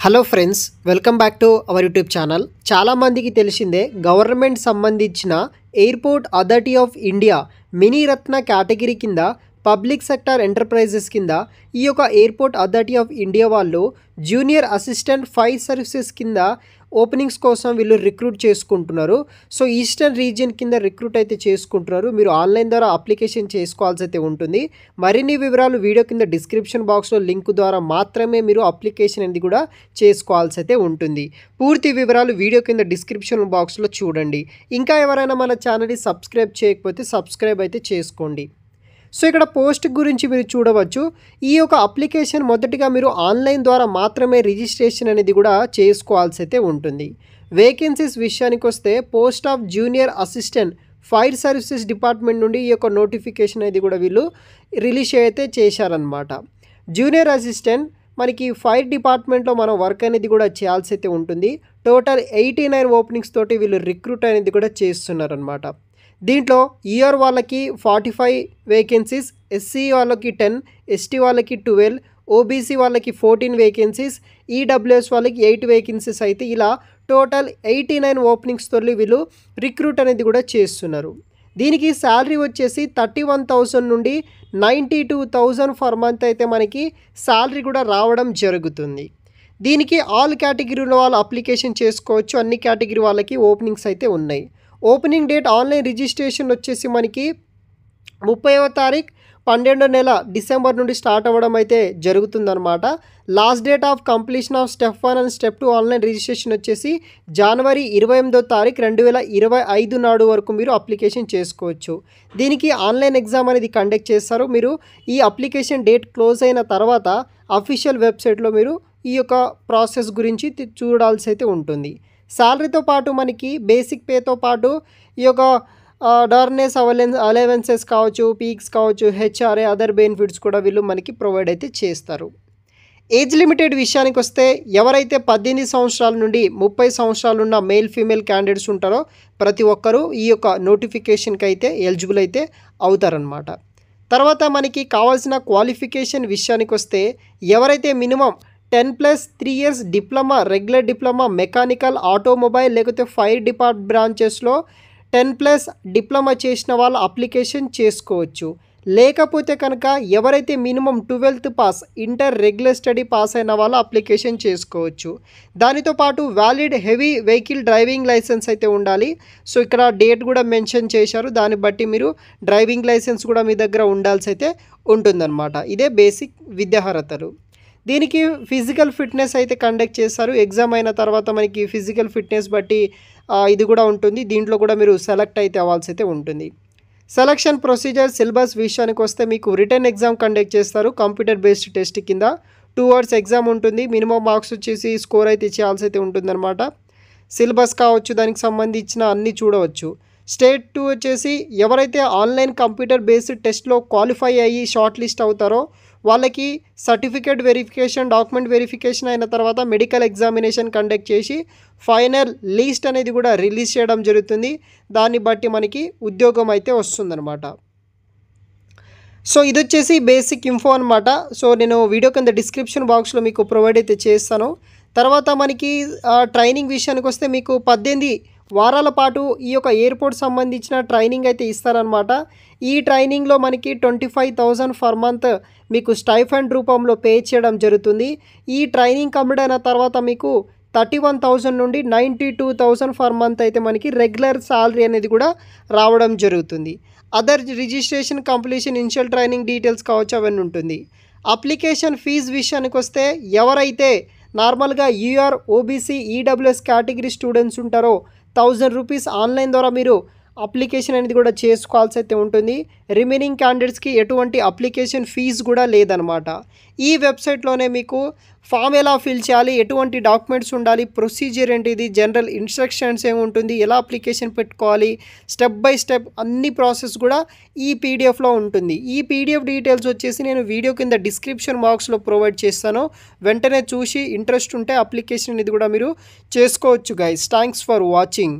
Hello friends, welcome back to our YouTube channel. చాలామందికి తెలిసిందే government సంబంధించిన airport authority of India mini Ratna category కింద public sector enterprises కింద ఈ యొక్క ఎయిర్పోర్ట్ అథారిటీ ఆఫ్ ఇండియా వాళ్ళు జూనియర్ అసిస్టెంట్ ఫైర్ సర్వీసెస్ కింద ఓపెనింగ్స్ కోసం వీళ్ళు రిక్రూట్ చేసుకుంటున్నారు. సో ఈస్టర్న్ రీజియన్ కింద రిక్రూట్ అయితే చేసుకుంటున్నారు. మీరు ఆన్లైన్ ద్వారా అప్లికేషన్ చేసుకోవాల్సి అయితే ఉంటుంది. మరిన్ని వివరాలు వీడియో కింద డిస్క్రిప్షన్ బాక్స్లో లింక్ ద్వారా మాత్రమే మీరు అప్లికేషన్ అనేది కూడా చేసుకోవాల్సి అయితే ఉంటుంది. పూర్తి వివరాలు వీడియో కింద డిస్క్రిప్షన్ బాక్స్లో చూడండి. ఇంకా ఎవరైనా మన ఛానల్ని సబ్స్క్రైబ్ చేయకపోతే సబ్స్క్రైబ్ అయితే చేసుకోండి. సో ఇక్కడ పోస్ట్ గురించి మీరు చూడవచ్చు. ఈ యొక్క అప్లికేషన్ మొదటిగా మీరు ఆన్లైన్ ద్వారా మాత్రమే రిజిస్ట్రేషన్ అనేది కూడా చేసుకోవాల్సి అయితే ఉంటుంది. వేకెన్సీస్ విషయానికి వస్తే post of junior assistant fire services department నుండి ఈ యొక్క నోటిఫికేషన్ అనేది కూడా వీళ్ళు రిలీజ్ అయితే చేశారనమాట. జూనియర్ అసిస్టెంట్ మనకి ఫైర్ డిపార్ట్మెంట్లో మనం వర్క్ అనేది కూడా చేయాల్సి అయితే ఉంటుంది. టోటల్ 89 ఓపెనింగ్స్ తోటి వీళ్ళు రిక్రూట్ అనేది కూడా చేస్తున్నారనమాట. దీంట్లో ఈఆర్ వాళ్ళకి 45 వేకెన్సీస్, ఎస్సీ వాళ్ళకి 10, ఎస్టీ వాళ్ళకి 12, ఓబీసీ వాళ్ళకి 14 వేకెన్సీస్, ఈడబ్ల్యూఎస్ వాళ్ళకి 8 వేకెన్సీస్ అయితే ఇలా టోటల్ 89 ఓపెనింగ్స్తో వీళ్ళు రిక్రూట్ అనేది కూడా చేస్తున్నారు. దీనికి శాలరీ వచ్చేసి 31,000 నుండి 92,000 ఫర్ మంత్ అయితే మనకి శాలరీ కూడా రావడం జరుగుతుంది. దీనికి ఆల్ కేటగిరీలో వాళ్ళు అప్లికేషన్ చేసుకోవచ్చు. అన్ని కేటగిరీ వాళ్ళకి ఓపెనింగ్స్ అయితే ఉన్నాయి. ఓపెనింగ్ డేట్ ఆన్లైన్ రిజిస్ట్రేషన్ వచ్చేసి మనకి 30వ తారీఖు 12వ నెల డిసెంబర్ నుండి స్టార్ట్ అవ్వడం అయితే జరుగుతుందన్నమాట. Last date of completion of step 1 and step 2 online registration వచ్చేసి జనవరి 28వ తారీఖు 2025 నాడు వరకు మీరు అప్లికేషన్ చేసుకోవచ్చు. దీనికి ఆన్లైన్ ఎగ్జామ్ అనేది కండక్ట్ చేస్తారు. మీరు ఈ అప్లికేషన్ డేట్ క్లోజ్ అయిన తర్వాత అఫీషియల్ వెబ్సైట్లో మీరు ఈ యొక్క ప్రాసెస్ గురించి చూడాల్సి అయితే ఉంటుంది. శాలరీతో పాటు మనకి బేసిక్ పేతో పాటు ఈ యొక్క డర్నెస్ అలవెన్సెస్ కావచ్చు, పీక్స్ కావచ్చు, హెచ్ఆర్ఏ అదర్ బెనిఫిట్స్ కూడా వీళ్ళు మనకి ప్రొవైడ్ అయితే చేస్తారు. ఏజ్ లిమిటెడ్ విషయానికి వస్తే ఎవరైతే 18 సంవత్సరాల నుండి 30 సంవత్సరాలు ఉన్న మేల్ ఫీమేల్ క్యాండిడేట్స్ ఉంటారో ప్రతి ఒక్కరూ ఈ యొక్క నోటిఫికేషన్కి అయితే ఎలిజిబుల్ అయితే అవుతారనమాట. తర్వాత మనకి కావాల్సిన క్వాలిఫికేషన్ విషయానికి వస్తే ఎవరైతే minimum 10+3 years diploma, regular diploma, mechanical, automobile లేకపోతే ఫైర్ డిపార్ట్మెంట్ బ్రాంచెస్లో 10+ డిప్లొమా చేసిన వాళ్ళు అప్లికేషన్ చేసుకోవచ్చు. లేకపోతే కనుక ఎవరైతే minimum 12th pass, inter regular study pass అయిన వాళ్ళు అప్లికేషన్ చేసుకోవచ్చు. దానితో పాటు valid heavy vehicle driving licence అయితే ఉండాలి. సో ఇక్కడ డేట్ కూడా మెన్షన్ చేశారు. దాన్ని బట్టి మీరు డ్రైవింగ్ లైసెన్స్ కూడా మీ దగ్గర ఉండాల్సి అయితే ఉంటుందన్నమాట. ఇదే బేసిక్ విద్యార్హతలు. దీనికి ఫిజికల్ ఫిట్నెస్ అయితే కండక్ట్ చేస్తారు. ఎగ్జామ్ అయిన తర్వాత మనకి ఫిజికల్ ఫిట్నెస్ బట్టి ఇది కూడా ఉంటుంది. దీంట్లో కూడా మీరు సెలెక్ట్ అయితే అవ్వాల్సి అయితే ఉంటుంది. సెలక్షన్ ప్రొసీజర్ సిలబస్ విషయానికి వస్తే మీకు రిటర్న్ ఎగ్జామ్ కండక్ట్ చేస్తారు. కంప్యూటర్ బేస్డ్ టెస్ట్ కింద 2 hours ఎగ్జామ్ ఉంటుంది. మినిమం మార్క్స్ వచ్చేసి స్కోర్ అయితే చేయాల్సి అయితే ఉంటుందన్నమాట. సిలబస్ కావచ్చు, దానికి సంబంధించిన అన్నీ చూడవచ్చు. స్టేట్ 2 వచ్చేసి ఎవరైతే ఆన్లైన్ కంప్యూటర్ బేస్డ్ టెస్ట్లో క్వాలిఫై అయ్యి షార్ట్ లిస్ట్ అవుతారో వాళ్ళకి సర్టిఫికేట్ వెరిఫికేషన్, డాక్యుమెంట్ వెరిఫికేషన్ అయిన తర్వాత మెడికల్ ఎగ్జామినేషన్ కండక్ట్ చేసి ఫైనల్ లిస్ట్ అనేది కూడా రిలీజ్ చేయడం జరుగుతుంది. దాన్ని బట్టి మనకి ఉద్యోగం అయితే వస్తుందన్నమాట. సో ఇది వచ్చేసి బేసిక్ ఇన్ఫో అనమాట. సో నేను వీడియో కింద డిస్క్రిప్షన్ బాక్స్లో మీకు ప్రొవైడ్ అయితే చేస్తాను. తర్వాత మనకి ట్రైనింగ్ విషయానికి వస్తే మీకు 18 వారాల పాటు ఈ యొక్క ఎయిర్పోర్ట్ సంబంధించిన ట్రైనింగ్ అయితే ఇస్తారనమాట. ఈ ట్రైనింగ్లో మనకి 25,000 ఫర్ మంత్ మీకు స్టైఫండ్ రూపంలో పే చేయడం జరుగుతుంది. ఈ ట్రైనింగ్ కంప్లీట్ అయిన తర్వాత మీకు 31,000 నుండి 92,000 ఫర్ మంత్ అయితే మనకి రెగ్యులర్ శాలరీ అనేది కూడా రావడం జరుగుతుంది. Other registration, completion, initial training details కావచ్చు అవన్నీ ఉంటుంది. అప్లికేషన్ ఫీజు విషయానికి వస్తే ఎవరైతే నార్మల్గా UR, OBC, EWS category students ఉంటారో 1000 రూపీస్ ఆన్లైన్ ద్వారా మీరు అప్లికేషన్ అనేది కూడా చేసుకోవాల్సి అయితే ఉంటుంది. రిమైనింగ్ క్యాండిడేట్స్కి ఎటువంటి అప్లికేషన్ ఫీజు కూడా లేదనమాట. ఈ వెబ్సైట్లోనే మీకు ఫామ్ ఎలా ఫిల్ చేయాలి, ఎటువంటి డాక్యుమెంట్స్ ఉండాలి, ప్రొసీజర్ ఏంటిది, జనరల్ ఇన్స్ట్రక్షన్స్ ఏముంటుంది, ఎలా అప్లికేషన్ పెట్టుకోవాలి, స్టెప్ బై స్టెప్ అన్ని ప్రాసెస్ కూడా ఈ పీడిఎఫ్లో ఉంటుంది. ఈ పీడిఎఫ్ డీటెయిల్స్ వచ్చేసి నేను వీడియో కింద డిస్క్రిప్షన్ బాక్స్లో ప్రొవైడ్ చేస్తాను. వెంటనే చూసి ఇంట్రెస్ట్ ఉంటే అప్లికేషన్ అనేది కూడా మీరు చేసుకోవచ్చు గైస్. Thanks for watching.